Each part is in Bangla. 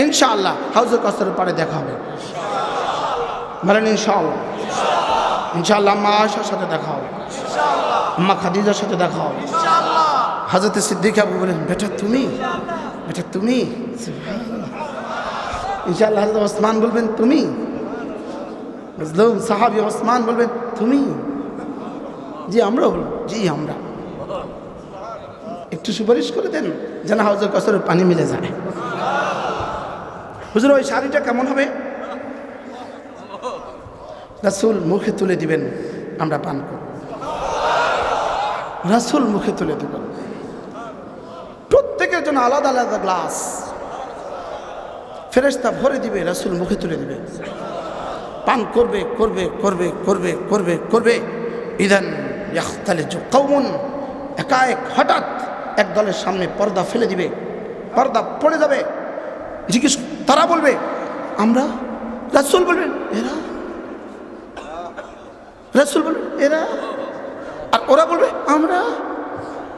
ইনশাআল্লাহ হাউজে কাউসারের পাড়ে দেখা হবে। বলেন ইনশাআল্লাহ। ইনশাআল্লাহ আম্মা আয়েশার সাথে দেখা হবে, আম্মা খাদিজার সাথে দেখা হবে। হযরত সিদ্দিক আবু বলেন, বেটা তুমি, বেটা তুমি। ইনশাআল্লাহ হযরত ওসমান বলবেন তুমি, বুঝলাম সাহাবী ওসমান বলবেন তুমি। জি আমরা বলব, জি আমরা। একটু সুপারিশ করে দেন যেন হাউজে কাউসারের পানি মিলে যায়। হুজুর ওই শাড়িটা কেমন হবে? রাসূল মুখে তুলে দিবেন, আমরা পান করব। রাসূল মুখে তুলে দিবেন, প্রত্যেকের জন্য আলাদা আলাদা গ্লাস ফেরেশতা ভরে দিবে, রাসূল মুখে তুলে দিবে, পান করবে করবে করবে করবে করবে করবে। ইদান ইয়াখতালিজু কওমুন, একাএক হঠাৎ এক দলের সামনে পর্দা ফেলে দিবে, পর্দা পড়ে যাবে। জিজ্ঞেস তারা বলবে আমরা, রাসূল বলবেন এরা, রাসূল বলবেন এরা, আর ওরা বলবে আমরা।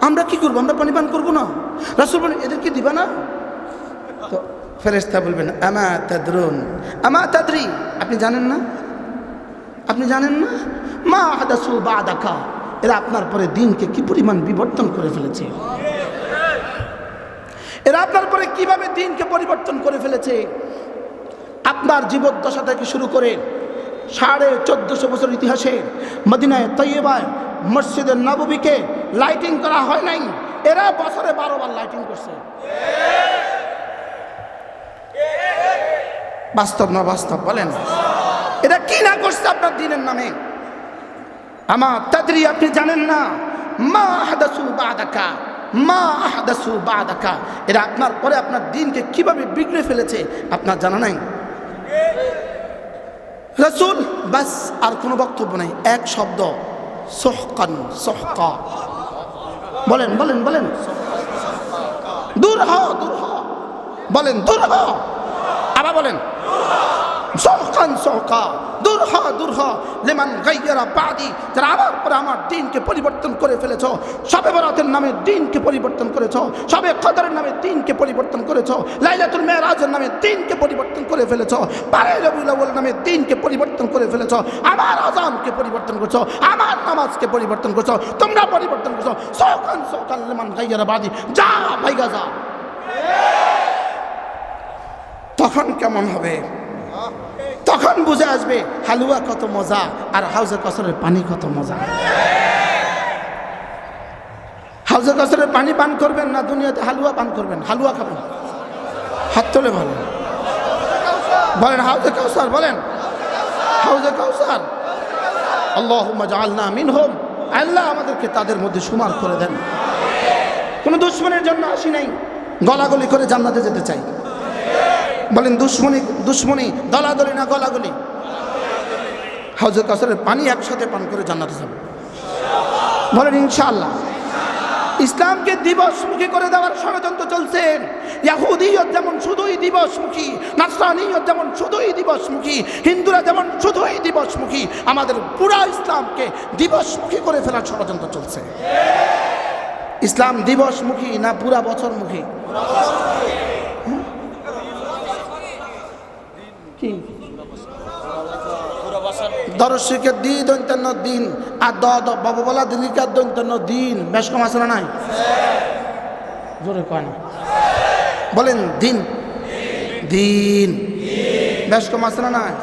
আমরা কি করবো? আমরা পানি পান করবো না। রাসূল বলবেন এদেরকে দিবা না? তো ফেরেশতা বলবেন আমা তাদরুন, আমা তাদরি, আপনি জানেন না, আপনি জানেন না, মা হাদাসু বাদাকা, এরা আপনার পরে দিনকে কি পরিমাণ বিবর্তন করে ফেলেছে, এরা আপনার পরে কিভাবে দিনকে পরিবর্তন করে ফেলেছে। আপনার জীবদ্দশা থেকে শুরু করে 1450 বছর ইতিহাসে মদিনায় তৈয়বায় মসজিদে নববীকে লাইটিং করা হয় নাই, এরা বছরে 12 বার লাইটিং করছে। বাস্তব না বাস্তব বলেন? এটা কি না করছে আপনার দিনের নামে? আমা তাদরি, আপনি জানেন না, মা আহদাসু বাদাকা, মা আহদাসু বাদাকা, এরা আপনার পরে আপনার দিনকে কিভাবে বিগড়ে ফেলেছে আপনার জানা নাই। রাসূল বাস, আর কোনো বক্তব্য নাই, এক শব্দ সুহকান, সুহকা। বলেন বলেন বলেন, দূর হ দূর হ, বলেন দূর হ, আবার বলেন সুহকান সুহকা, দূর হ দূর হ। লিমান গায়্যারা বাদি, যারা আমার পরে আমার দিনকে পরিবর্তন করে ফেলেছ, শবে বরাতের নামে দিনকে পরিবর্তন করেছ, শবে কদরের নামে দিনকে পরিবর্তন করেছ, লাইলাতুল মেরাজের নামে দিনকে পরিবর্তন করে ফেলেছ, বারে রবিউল আউয়াল নামে দিনকে পরিবর্তন করে ফেলেছ, আমার আযানকে পরিবর্তন করেছ, আমার নামাজকে পরিবর্তন করেছ, তোমরা পরিবর্তন করেছ। সুহকান সুহকান লিমান গায়্যারা বাদি, যা ভাইগা যা। তখন কেমন হবে? তখন বুঝে আসবে হালুয়া কত মজা আর হাউজে কাউসারের পানি কত মজা। হাউজে কাউসারের পানি পান করবেন না দুনিয়াতে হালুয়া পান করবেন? হালুয়া খাবেন? হাত তুলে বলেন, বলেন হাউজে কাউসার, বলেন হাউজে কাউসার। আল্লাহুম্মা জাআলনা মিনহুম, আল্লাহ আমাদেরকে তাদের মধ্যে সুমার করে দেন। কোনো দুশমনের জন্য আসি নাই, গলাগলি করে জান্নাতে যেতে চাই। বলেন দুশ্মনী, দুশ্মনী দলাদলি না গলাগলি? হাউজে কাউসারের পানি একসাথে পান করে জান্নাতে যাব। বলেন ইনশাআল্লাহ। ইসলামকে দিবসমুখী করে দেওয়ার ষড়যন্ত্র চলছে। ইহুদিয়ত যেমন শুধুই দিবসমুখী, নাসরানিয়ত যেমন শুধুই দিবসমুখী, হিন্দুরা যেমন শুধুই দিবসমুখী, আমাদের পুরা ইসলামকে দিবসমুখী করে ফেলার ষড়যন্ত্র চলছে। ইসলাম দিবসমুখী না পুরা বছরমুখী? কি দর্শকের দিন দৈন্তান্ন দিন আর বাবা বলা দিনিকার দৈন্তান্ন দিন, বেশ কম আছে না নাই? জোরে কয় না, বলেন দিন দিন, বেশ কম আছে না নাই?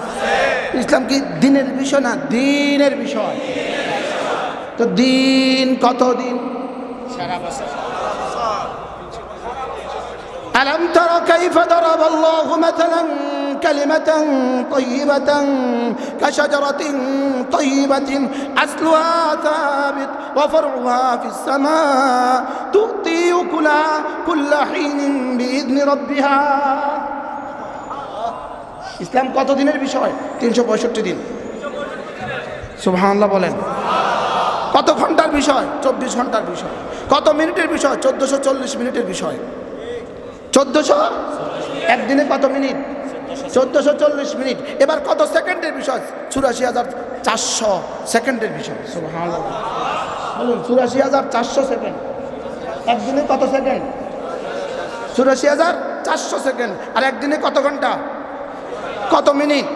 ইসলাম কি দিনের বিষয় না দিনের বিষয়? তো দিন কত দিন? সারা বছর। আলম তারা কাইফা দারাবাল্লাহু মাসালান কালিমাতান তাইয়িবাতান কাশাজারাতিন তাইয়িবাতিন আসলুহা সাবিত ওয়া ফারউহা ফিস সামা তুতি উকুলাহা কুল্লা হিনিন বিইذن রাব্বিহা। ইসলাম কত দিনের বিষয়? 365 দিন। সুবহানাল্লাহ বলেন। কত ঘন্টার বিষয়? 24 ঘন্টার বিষয়। কত মিনিটের বিষয়? 1440 মিনিটের বিষয়। 1400 একদিনে কত মিনিট? 1440 মিনিট। এবার কত সেকেন্ডের বিষয়? 84,400 সেকেন্ডের বিষয়। সুবহানাল্লাহ বলুন, 84,400 সেকেন্ড। একদিনে কত সেকেন্ড? 84,400 400 সেকেন্ড, আর একদিনে কত ঘন্টা, কত মিনিট?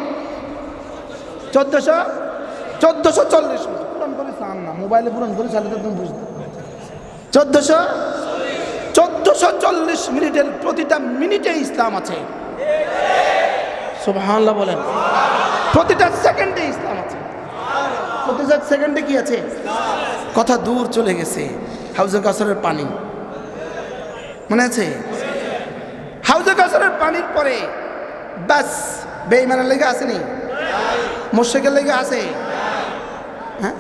1440 মিনিট। পূরণ করে চান না, মোবাইলে পূরণ করে চাইলে তো তুমি বুঝতে। 1440 মিনিটের প্রতিটা মিনিটে ইসলাম আছে। সুবহানাল্লাহ বলেন। প্রতিটা সেকেন্ডে ইসলাম আছে। প্রতিটা সেকেন্ডে কি আছে? কথা দূর চলে গেছে। হাউজে কাউসারের পানি মনে আছে? হাউজে কাউসারের পানির পরে বাস বেঈমানের লেগে আসেনি, মুশরিকের লেগে আছে, হ্যাঁ,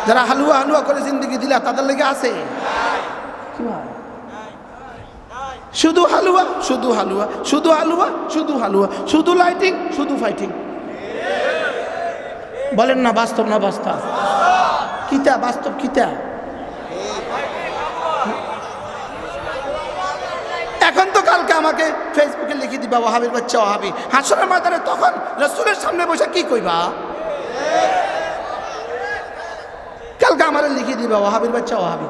যারা হালুয়া হালুয়া করে জিন্দগি দিলা তাদের লেগে আছে। শুধু হালুয়া, শুধু হালুয়া, শুধু হালুয়া, শুধু হালুয়া, শুধু লাইটিং, শুধু ফাইটিং। বলেন না বাস্তব না বাস্তব? কিতা বাস্তব কিতা? এখন তো কালকে আমাকে ফেসবুকে লিখে দিবা ওয়াহাবির বাচ্চা ওয়াহাবি, হাসরের ময়দানে তখন রাসূলের সামনে বসে কি কইবা? কালকে আমারে লিখে দিবা ওয়াহাবির বাচ্চা ওয়াহাবি।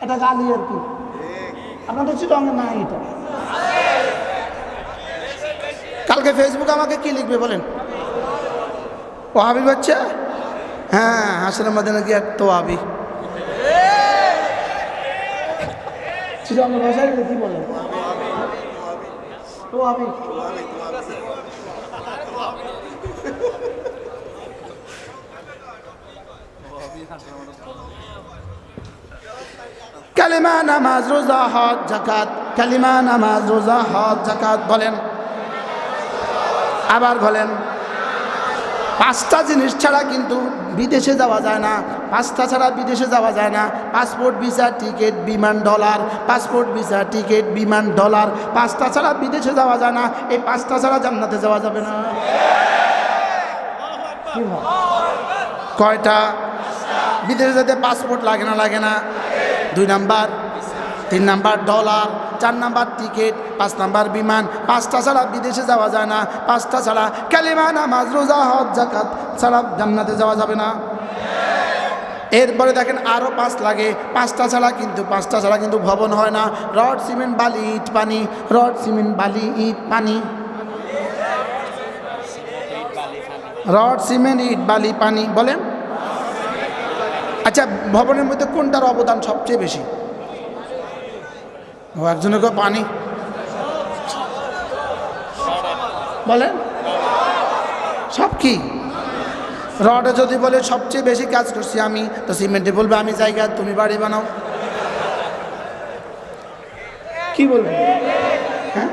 এটা গালি আর কি, আপনাদের চিটঙ্গে না এটা। কালকে ফেসবুকে আমাকে কি লিখবে বলেন? ওয়াহাবির বাচ্চা, হ্যাঁ হাসরের ময়দানে কি এক তো ওয়াহাবি। চিটঙ্গের ভাষায় কি বলেন? ওয়াহাবি। কালিমা, নামাজ, রোজা, হজ, যাকাত। কালিমা, নামাজ, রোজা, হজ, যাকাত বলেন, আবার বলেন। 5টা জিনিস ছাড়া কিন্তু বিদেশে যাওয়া যায় না। 5টা ছাড়া বিদেশে যাওয়া যায় না। পাসপোর্ট, ভিসা, টিকিট, বিমান, ডলার। পাসপোর্ট, ভিসা, টিকিট, বিমান, ডলার। 5টা ছাড়া বিদেশে যাওয়া যায় না। এই 5টা ছাড়া জান্নাতে যাওয়া যাবে না। কয়টা? বিদেশে যেতে পাসপোর্ট লাগে না? লাগে না। 2 number, 3 number dollar, 4 number ticket, 5 number বিমান। 5টা ছাড়া বিদেশে যাওয়া যায় না। 5টা ছাড়া কালিমা, নামাজ, রোজা, হজ, যাকাত ছাড়া জান্নাতে যাওয়া যাবে না। এরপরে দেখেন আরো 5 লাগে। 5টা ছাড়া কিন্তু ভবন হয় না। রড, সিমেন্ট, বালি, ইট, পানি। রড, সিমেন্ট, বালি, ইট, পানি। রড, সিমেন্ট, ইট, বালি, পানি বলেন। আচ্ছা, ভবনের মধ্যে কোনটার অবদান সবচেয়ে বেশি? ও একজনের পানি বলেন। সব কি? রডে যদি বলে সবচেয়ে বেশি কাজ করছি আমি, তো সিমেন্টে বলবে আমি জায়গা, তুমি বাড়ি বানাও। কি বলবে? হ্যাঁ,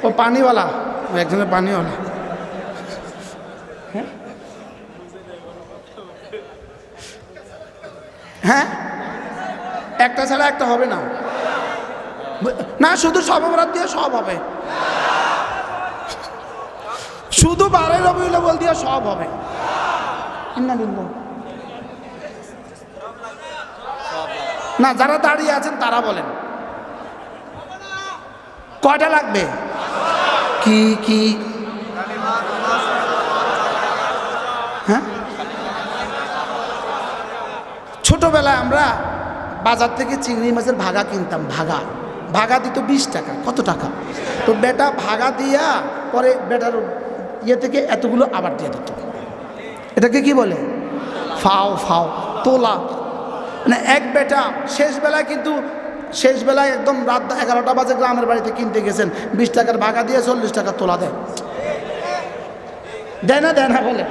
ও পানিওয়ালা, ও একজনের পানিওয়ালা। হ্যাঁ, একটা ছাড়া একটা হবে না। না, শুধু সবরাত দিয়ে সব হবে, শুধু 12 রবিউল আউয়াল দিয়ে সব হবে। না, যারা দাঁড়িয়ে আছেন তারা বলেন কয়টা লাগবে? কি কি? হ্যাঁ, ছোটবেলায় আমরা বাজার থেকে চিংড়ি মাছের ভাগা কিনতাম। ভাগা দিত 20 টাকা। কত টাকা? তো বেটা ভাগা দিয়া পরে বেটার ইয়ে থেকে এতগুলো আবার দিয়ে দিত। এটাকে কি বলে? ফাও তোলা। মানে এক বেটা শেষ বেলায় একদম রাত 11টা বাজে গ্রামের বাড়িতে কিনতে গেছেন, 20 টাকার ভাগা দিয়ে 40 টাকা তোলা দেয় না বলে।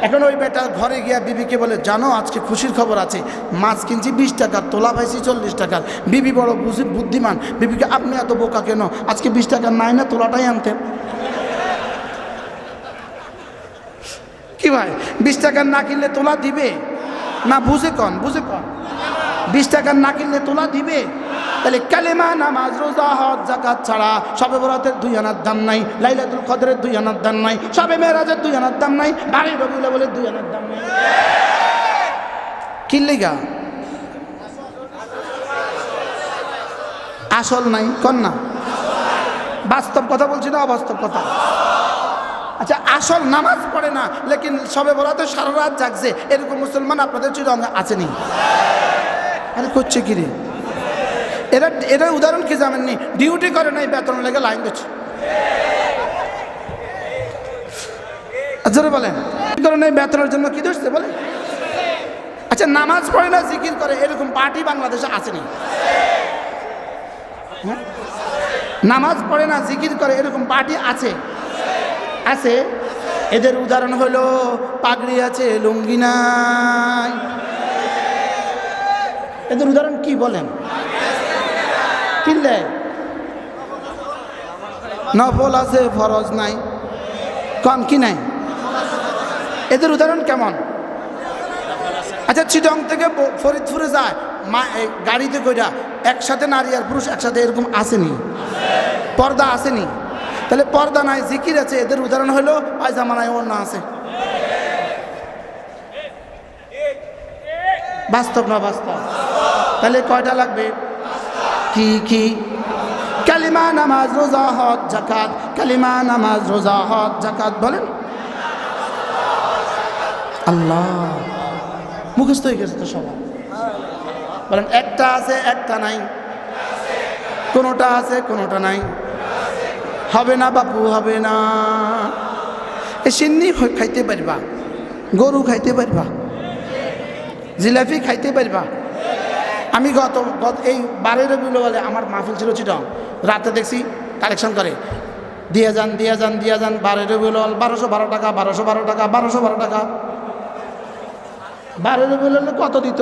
এখন ওই বেটা ঘরে গিয়া বিবিকে বলে, জানো আজকে খুশির খবর আছে, মাছ কিনছি 20 টাকার, তোলা পাইছি 40 টাকার। বিবি বড় বুদ্ধিমান, বিবিকে, আপনি এত বোকা কেন? আজকে 20 টাকার নাই না, তোলাটাই আনতেন। কি ভাই, 20 টাকার না কিনলে তোলা দিবে না? বুঝে কন 20 টাকার না কিনলে তোলা দিবে? তাহলে কালেমা, নামাজ, রোজা, হজ, যাকাত ছাড়া শবে বরাতের 2 আনার দাম নাই, লাইলাতুল কদরের 2 আনার দাম নাই, শবে মেরাজের 2 আনার দাম নাই, 12 রবিউল আউয়ালের 2 আনার দাম নাই। কি লিগা? আসল নাই কন না। বাস্তব কথা বলছি না অবাস্তব কথা? আচ্ছা, আসল নামাজ পড়ে না, লেকিন শবে বরাতে সারা রাত জাগছে, এরকম মুসলমান আপনাদের চিরঙ্গে আছে নি? আরে করছে কি রে? এটার উদাহরণ কি জানেননি? ডিউটি করে নাই, বেতন লেগে লাইন দিচ্ছে। জোরে বলেন, করে নাই বেতনের জন্য কি দোষ বলেন? আচ্ছা, নামাজ পড়ে না জিকির করে এরকম পার্টি বাংলাদেশে আসেনি? নামাজ পড়ে না জিকির করে এরকম পার্টি আছে? আছে। এদের উদাহরণ হলো পাগড়ি আছে লুঙ্গি নাই। এদের উদাহরণ কি বলেন? কিনলে নফল আছে ফরজ নাই, কম কি নাই? এদের উদাহরণ কেমন? আচ্ছা, চিটং থেকে ফরিদপুরে যায় গাড়িতে কইরা, একসাথে নারী আর পুরুষ একসাথে, এরকম আসেনি? পর্দা আসেনি? তাহলে পর্দা নাই জিকির আছে, এদের উদাহরণ হলো পায়জামা নাই ওড়না আছে। বাস্তব না বাস্তব? তাহলে কয়টা লাগবে? কি কি? কালিমা, নামাজ, রোজা, হজ, যাকাত। কালিমা, নামাজ, রোজা, হজ, যাকাত। বলেন আল্লাহ, মুখস্থ হয়ে গেছে তো সবাই। বলেন একটা আছে একটা নাই, কোনোটা আছে কোনোটা নাই। হবে না বাপু, হবে না। এই সিন্নি খাইতে পারবা, গরু খাইতে পারবা, জিলাপি খাইতে পারবা। আমি গত এই 12 রবিউল আউয়ালে আমার মাহফিল ছিল চিটং, রাতে দেখছি কালেকশন করে দিয়ে যান 12 রবিউল আউয়াল 1212 টাকা, 1212 টাকা, 1212 টাকা। 12 রবিউল আউয়ালে কত দিত?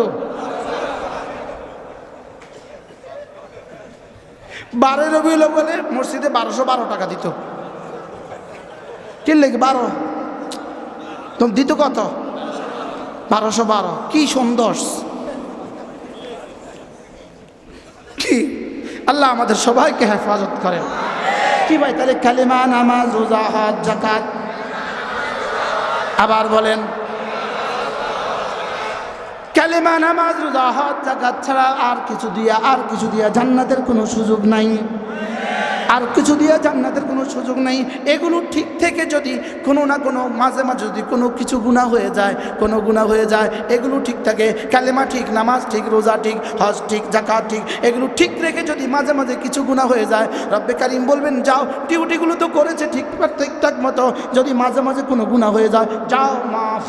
12 রবিউল আউয়ালে মসজিদে 1212 টাকা দিত। কি লেগে 12? তুমি দিত কত? 1212। কি সুন্দর! কি আল্লাহ আমাদের সবাইকে হেফাজত করেন। কি ভাই, তাহলে কালিমা, নামাজ, রোজা, হজ, যাকাত। আবার বলেন, কালিমা, নামাজ, রোজা, হজ, যাকাত ছাড়া আর কিছু দিয়া জান্নাতের কোনো সুযোগ নাই। আর কিছু দিয়ে জান্নাতের কোনো সুযোগ নেই। এগুলো ঠিক থেকে যদি কোনো না কোনো মাঝে মাঝে যদি কোনো কিছু গুনাহ হয়ে যায়, এগুলো ঠিক থাকে, কালেমা ঠিক, নামাজ ঠিক, রোজা ঠিক, হজ ঠিক, যাকাত ঠিক, এগুলো ঠিক রেখে যদি মাঝে মাঝে কিছু গুনাহ হয়ে যায়, রব্বে কারিম বলবেন যাও, ডিউটিগুলো তো করেছে ঠিকঠাক মতো, যদি মাঝে মাঝে কোনো গুনাহ হয়ে যায় যাও মাফ।